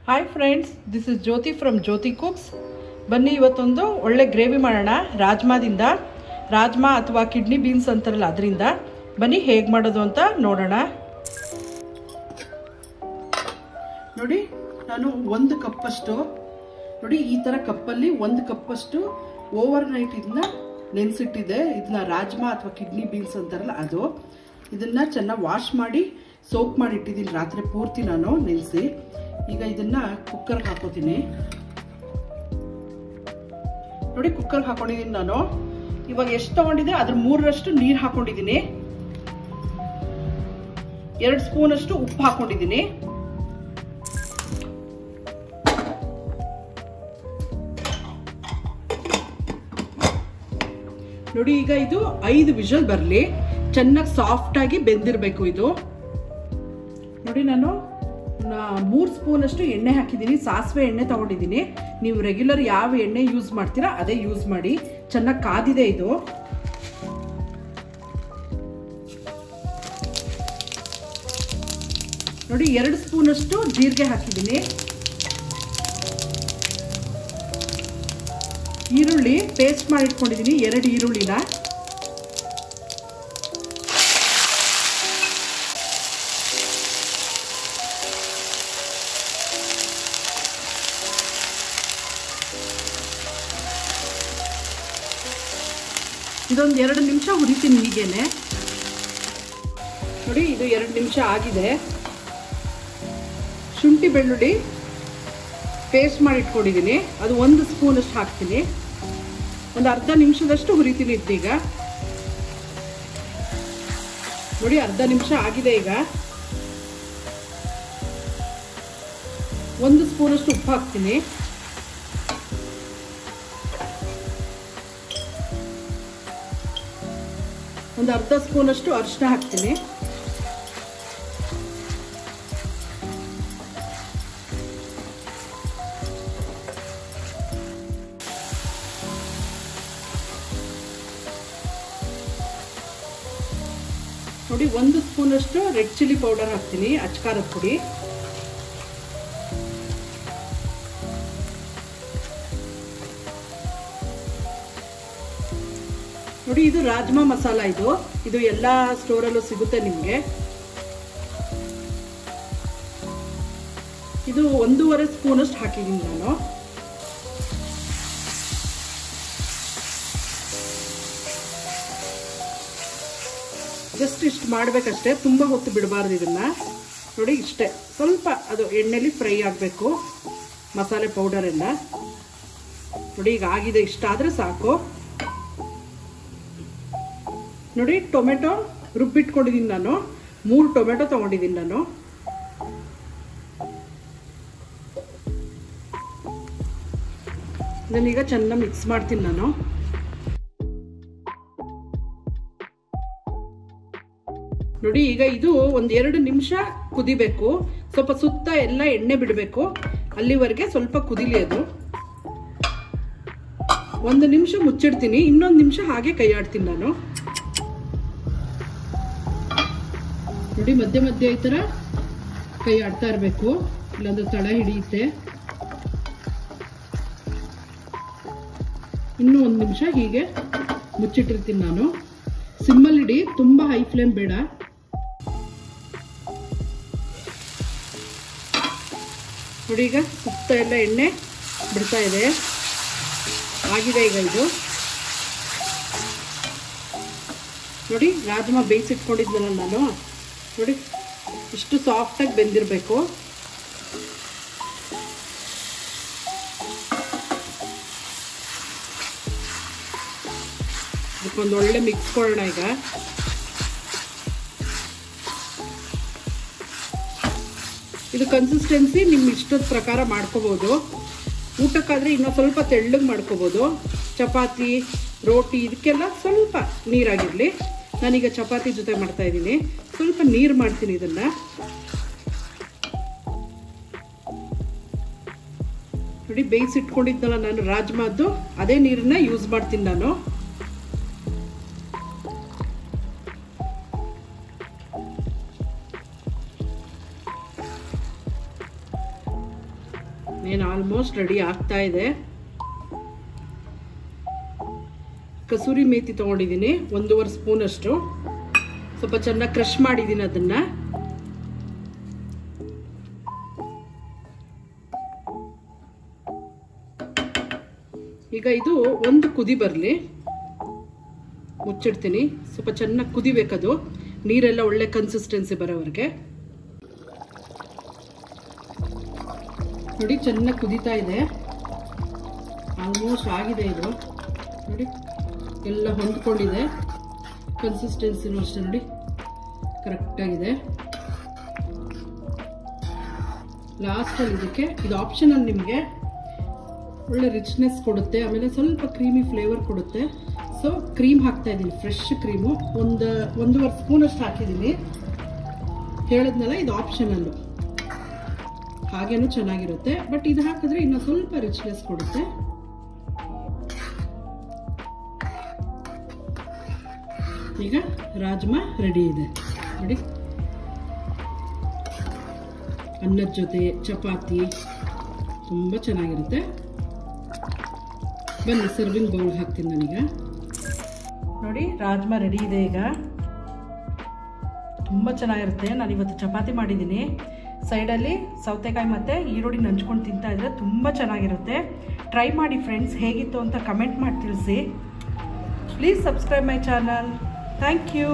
Hi friends, this is Jyothi from Jyothi cooks. ಬನ್ನಿ ಇವತ್ತೊಂದು ಒಳ್ಳೆ ಗ್ರೇವಿ ಮಾಡೋಣ ರಾಜ್ಮಾದಿಂದ. ರಾಜ್ಮಾ ಅಥವಾ ಕಿಡ್ನಿ ಬೀನ್ಸ್ ಅಂತಾರಲ್ಲ ಅದರಿಂದ. ಬನ್ನಿ ಹೇಗೆ ಮಾಡೋದು ಅಂತ ನೋಡೋಣ. ನೋಡಿ, ನಾನು 1 ಕಪ್ಪಷ್ಟು ನೋಡಿ ಈ ಥರ ಕಪ್ಪಲ್ಲಿ 1 ಕಪ್ಪಷ್ಟು ಓವರ್ ನೈಟ್ ಇದನ್ನ ನೆನೆಸಿಟ್ಟಿದ್ದೆ. ಇದನ್ನ ರಾಜ್ಮಾ ಅಥವಾ ಕಿಡ್ನಿ ಬೀನ್ಸ್ ಅಂತಾರಲ್ಲ ಅದು. ಇದನ್ನು ಚೆನ್ನಾಗಿ ವಾಶ್ ಮಾಡಿ ಸೋಕ್ ಮಾಡಿ ಇಟ್ಟಿದ್ದೀನಿ ರಾತ್ರಿ ಪೂರ್ತಿ ನಾನು ನೆನೆಸಿ. ಈಗ ಇದನ್ನ ಕುಕ್ಕರ್ಗೆ ಹಾಕೋತೀನಿ. ನೋಡಿ, ಕುಕ್ಕರ್ಗೆ ಹಾಕೊಂಡಿದ್ದೀನಿ ನಾನು. ಇವಾಗ ಎಷ್ಟು ತಗೊಂಡಿದ್ದೆ ಅದ್ರ 3ರಷ್ಟು ನೀರು ಹಾಕೊಂಡಿದ್ದೀನಿ. 2 ಸ್ಪೂನ್ ಅಷ್ಟು ಉಪ್ಪು ಹಾಕೊಂಡಿದ್ದೀನಿ. ನೋಡಿ, ಈಗ ಇದು 5 ವಿಷಲ್ ಬರಲಿ. ಚೆನ್ನಾಗಿ ಸಾಫ್ಟ್ ಆಗಿ ಬೆಂದಿರಬೇಕು ಇದು. ನೋಡಿ, ನಾನು 3 ಸ್ಪೂನ್ ಅಷ್ಟು ಎಣ್ಣೆ ಹಾಕಿದ್ದೀನಿ. ಸಾಸಿವೆ ಎಣ್ಣೆ ತಗೊಂಡಿದ್ದೀನಿ. ನೀವು ರೆಗ್ಯುಲರ್ ಯಾವ ಎಣ್ಣೆ ಯೂಸ್ ಮಾಡ್ತೀರಾ ಅದೇ ಯೂಸ್ ಮಾಡಿ. ಚೆನ್ನಾಗಿ ಕಾದಿದೆ ಇದು. ನೋಡಿ, 2 ಸ್ಪೂನ್ ಅಷ್ಟು ಜೀರಿಗೆ ಹಾಕಿದ್ದೀನಿ. ಈರುಳ್ಳಿ ಪೇಸ್ಟ್ ಮಾಡಿ ಇಟ್ಕೊಂಡಿದ್ದೀನಿ, 2 ಈರುಳ್ಳಿನ. ಇದೊಂದು 2 ನಿಮಿಷ ಹುರಿತೀನಿ ಹೀಗೇನೆ. ನೋಡಿ, ಇದು 2 ನಿಮಿಷ ಆಗಿದೆ. ಶುಂಠಿ ಬೆಳ್ಳುಳ್ಳಿ ಪೇಸ್ಟ್ ಮಾಡಿ ಇಟ್ಕೊಂಡಿದ್ದೀನಿ, ಅದು 1 ಸ್ಪೂನ್ ಅಷ್ಟು ಹಾಕ್ತೀನಿ. ಒಂದು ಅರ್ಧ ನಿಮಿಷದಷ್ಟು ಹುರಿತೀನಿ ಇದೀಗ. ನೋಡಿ, ಅರ್ಧ ನಿಮಿಷ ಆಗಿದೆ. ಈಗ 1 ಸ್ಪೂನ್ ಅಷ್ಟು ಉಪ್ಪು ಹಾಕ್ತೀನಿ. ಒಂದು ಅರ್ಧ ಸ್ಪೂನ್ ಅಷ್ಟು ಅರಿಶಿನ ಹಾಕ್ತೀನಿ. ನೋಡಿ, 1 ಸ್ಪೂನ್ ಅಷ್ಟು ರೆಡ್ ಚಿಲ್ಲಿ ಪೌಡರ್ ಹಾಕ್ತೀನಿ, ಅಚ್ಕಾರದ ಪುಡಿ. ನೋಡಿ, ಇದು ರಾಜ್ಮಾ ಮಸಾಲ. ಇದು ಎಲ್ಲ ಸ್ಟೋರಲ್ಲೂ ಸಿಗುತ್ತೆ ನಿಮಗೆ. ಇದು 1.5 ಸ್ಪೂನ್ ಅಷ್ಟು ಹಾಕಿದ್ದೀನಿ ನಾನು. ಜಸ್ಟ್ ಇಷ್ಟು ಮಾಡಬೇಕಷ್ಟೇ, ತುಂಬ ಹೊತ್ತು ಬಿಡಬಾರ್ದು ಇದನ್ನ. ನೋಡಿ, ಇಷ್ಟೇ, ಸ್ವಲ್ಪ ಅದು ಎಣ್ಣೆಲಿ ಫ್ರೈ ಆಗಬೇಕು ಮಸಾಲೆ ಪೌಡರ್ ಎಲ್ಲ. ನೋಡಿ, ಈಗ ಆಗಿದೆ, ಇಷ್ಟ ಆದರೆ ಸಾಕು. ನೋಡಿ, ಟೊಮೆಟೊ ರುಬ್ಬಿಟ್ಕೊಂಡಿದ್ದೀನಿ ನಾನು. 3 ಟೊಮೆಟೊ ತಗೊಂಡಿದ್ದೀನಿ ನಾನು. ಇದನ್ನೀಗ ಚೆನ್ನಾಗಿ ಮಿಕ್ಸ್ ಮಾಡ್ತೀನಿ ನಾನು. ನೋಡಿ, ಈಗ ಇದು ಒಂದು 2 ನಿಮಿಷ ಕುದಿಬೇಕು. ಸ್ವಲ್ಪ ಸುತ್ತ ಎಲ್ಲ ಎಣ್ಣೆ ಬಿಡಬೇಕು. ಅಲ್ಲಿವರೆಗೆ ಸ್ವಲ್ಪ ಕುದಿಲಿ ಅದು. 1 ನಿಮಿಷ ಮುಚ್ಚಿಡ್ತೀನಿ, ಇನ್ನೊಂದು ನಿಮಿಷ ಹಾಗೆ ಕೈ ಆಡ್ತೀನಿ ನಾನು. ನೋಡಿ, ಮಧ್ಯೆ ಮಧ್ಯೆ ಈ ಥರ ಕೈ ಆಡ್ತಾ ಇರಬೇಕು, ಇಲ್ಲಾಂದ್ರೆ ತಳ ಹಿಡಿಯುತ್ತೆ. ಇನ್ನೂ 1 ನಿಮಿಷ ಹೀಗೆ ಮುಚ್ಚಿಟ್ಟಿರ್ತೀನಿ ನಾನು. ಸಿಮ್ಮಲ್ಲಿಡಿ, ತುಂಬ ಹೈ ಫ್ಲೇಮ್ ಬೇಡ. ನೋಡಿ, ಈಗ ಸುತ್ತ ಎಲ್ಲ ಎಣ್ಣೆ ಬಿಡ್ತಾ ಇದೆ. ಆಗಿದೆ ಈಗ ಇದು. ನೋಡಿ, ರಾಜ್ಮಾ ಬೇಯಿಸಿಟ್ಕೊಂಡಿದ್ನಲ್ಲ ನಾನು. ನೋಡಿ, ಇಷ್ಟು ಸಾಫ್ಟಾಗಿ ಬೆಂದಿರಬೇಕು. ಇದಕ್ಕೊಂದು ಒಳ್ಳೆ ಮಿಕ್ಸ್ ಕೊಡೋಣ ಈಗ. ಇದು ಕನ್ಸಿಸ್ಟೆನ್ಸಿ ನಿಮ್ಮ ಇಷ್ಟದ ಪ್ರಕಾರ ಮಾಡ್ಕೋಬೋದು. ಊಟಕ್ಕಾದರೆ ಇನ್ನೂ ಸ್ವಲ್ಪ ತೆಳ್ಳಗೆ ಮಾಡ್ಕೋಬೋದು. ಚಪಾತಿ, ರೋಟಿ ಇದಕ್ಕೆಲ್ಲ ಸ್ವಲ್ಪ ನೀರಾಗಿರಲಿ. ನಾನೀಗ ಚಪಾತಿ ಜೊತೆ ಮಾಡ್ತಾ ಇದ್ದೀನಿ. ಸ್ವಲ್ಪ ನೀರು ಮಾಡ್ತೀನಿ ಇದನ್ನ. ನೋಡಿ, ಬೇಯಿಸಿಟ್ಕೊಂಡಿದ್ನಲ್ಲ ನಾನು ರಾಜ್ಮಾದ್ದು, ಅದೇ ನೀರನ್ನ ಯೂಸ್ ಮಾಡ್ತೀನಿ ನಾನು. ಏನು ಆಲ್ಮೋಸ್ಟ್ ರೆಡಿ ಆಗ್ತಾ ಇದೆ. ಕಸೂರಿ ಮೇಥಿ ತೊಗೊಂಡಿದ್ದೀನಿ 1.5 ಸ್ಪೂನ್ ಅಷ್ಟು. ಸ್ವಲ್ಪ ಚೆನ್ನಾಗಿ ಕ್ರಷ್ ಮಾಡಿದ್ದೀನಿ ಅದನ್ನ. ಈಗ ಇದು ಒಂದು ಕುದಿ ಬರಲಿ, ಮುಚ್ಚಿಡ್ತೀನಿ. ಸ್ವಲ್ಪ ಚೆನ್ನಾಗಿ ಕುದಿಬೇಕದು, ನೀರೆಲ್ಲ ಒಳ್ಳೆ ಕನ್ಸಿಸ್ಟೆನ್ಸಿ ಬರೋವರೆಗೆ. ನೋಡಿ ಚೆನ್ನಾಗಿ ಕುದೀತಾ ಇದೆ, ಆಲ್ಮೋಸ್ಟ್ ಆಗಿದೆ ಇದು. ನೋಡಿ ಎಲ್ಲ ಹೊಂದ್ಕೊಂಡಿದೆ, ಕನ್ಸಿಸ್ಟೆನ್ಸಿನೂ ಅಷ್ಟೇ ನೋಡಿ ಕರೆಕ್ಟಾಗಿದೆ. ಲಾಸ್ಟಲ್ಲಿ ಇದಕ್ಕೆ ಇದು ಆಪ್ಷನಲ್, ನಿಮಗೆ ಒಳ್ಳೆ ರಿಚ್ನೆಸ್ ಕೊಡುತ್ತೆ, ಆಮೇಲೆ ಸ್ವಲ್ಪ ಕ್ರೀಮಿ ಫ್ಲೇವರ್ ಕೊಡುತ್ತೆ. ಸೊ ಕ್ರೀಮ್ ಹಾಕ್ತಾ ಇದ್ದೀನಿ, ಫ್ರೆಶ್ ಕ್ರೀಮು 1.5 ಸ್ಪೂನ್ ಅಷ್ಟು ಹಾಕಿದ್ದೀನಿ. ಹೇಳಿದ್ನಲ್ಲ ಇದು ಆಪ್ಷನಲ್ಲು, ಹಾಗೇನೂ ಚೆನ್ನಾಗಿರುತ್ತೆ. ಬಟ್ ಇದು ಹಾಕಿದ್ರೆ ಇನ್ನೂ ಸ್ವಲ್ಪ ರಿಚ್ನೆಸ್ ಕೊಡುತ್ತೆ. ಈಗ ರಾಜ್ಮಾ ರೆಡಿ ಇದೆ ನೋಡಿ. ಅನ್ನದ ಜೊತೆ ಚಪಾತಿ ತುಂಬ ಚೆನ್ನಾಗಿರುತ್ತೆ. ಬನ್ನಿ ಸರ್ವಿಂಗ್ ಬೌಲ್ ಹಾಕ್ತೀನಿ ನಾನೀಗ. ನೋಡಿ ರಾಜ್ಮಾ ರೆಡಿ ಇದೆ ಈಗ, ತುಂಬ ಚೆನ್ನಾಗಿರುತ್ತೆ. ನಾನು ಇವತ್ತು ಚಪಾತಿ ಮಾಡಿದ್ದೀನಿ, ಸೈಡಲ್ಲಿ ಸೌತೆಕಾಯಿ ಮತ್ತು ಈರುಳ್ಳಿ ನಂಚ್ಕೊಂಡು ತಿಂತಾ ಇದ್ರೆ ತುಂಬ ಚೆನ್ನಾಗಿರುತ್ತೆ. ಟ್ರೈ ಮಾಡಿ ಫ್ರೆಂಡ್ಸ್, ಹೇಗಿತ್ತು ಅಂತ ಕಮೆಂಟ್ ಮಾಡಿ ತಿಳಿಸಿ. Please subscribe my channel. Thank you.